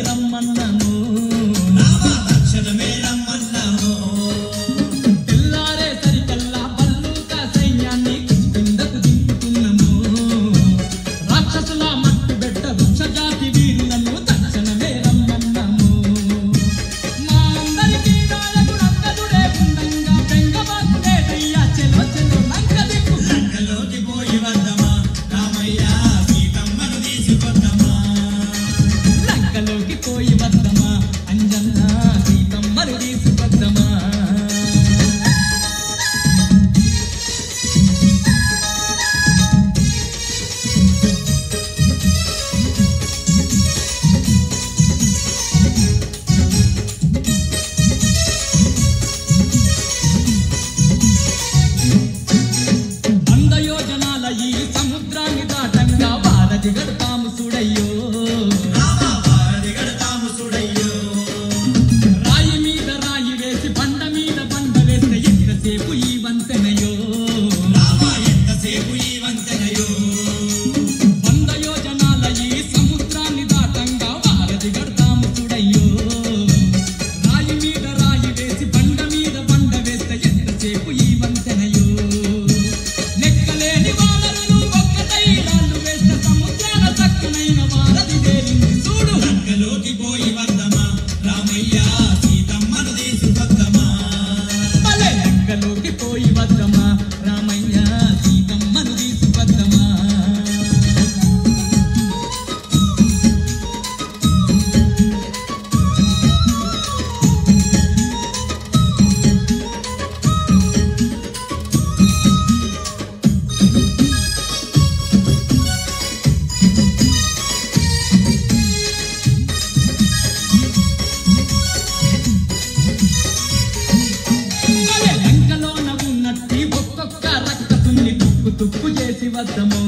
రమ్మన్నాము రామ తక్షణమే రమ్మన్నాము తెల్లారే సరికల్లా బల్లూక సైన్యాన్ని కిష్కింధకు దింపుతున్నాము రాక్షసుల మట్టు బెట్ట వృక్ష జాతి వీరులను తక్షణమే రమ్మన్నాము మా అందరికీ నాయకుడందరుడే ఉండంగా బెంగబాకులేదయ్యా చెలో చెలో లంక దిక్కు లంకలోకి పోయి వద్దమా రామయ్య సీతమ్మను తీసుకొద్దమా లంకలోకి పోయి వద్దమా అంజన్న సీతమ్మను తీసుకొద్దమా వంద యోజనాల ఈ సముద్రాన్ని దాటంగా భారతి గడతాము చూడయ్యో రాయి మీద రాయి వేసి బండ మీద బండ వేస్తే ఎంతసేపు ఈ వంతెనయో వంద యోజనాల ఈ సముద్రాన్ని దాటంగా భారతి గడతాము చూడయ్యో రాయి మీద రాయి వేసి బండ మీద బండ వేస్తే ఎంతసేపు ఈ వంతెనయో లెక్కలేని వానరులు ఒక్కటై రాళ్ళు వేస్తే సముద్రాల చక్కనైన వారధి తేలింది చూడు లంకలోకి పోయి వద్దమా రామయ్య సీతమ్మను తీసుకొద్దమా భలే లంకలోకి పోయి వద్దమా రామయ్య సీతమ్మను తీసుకొద్దమా భలే లంకలోన ఉన్నట్టి ఒక్కొక్క రక్కసుని తుక్కు తుక్కు చేసి వద్దము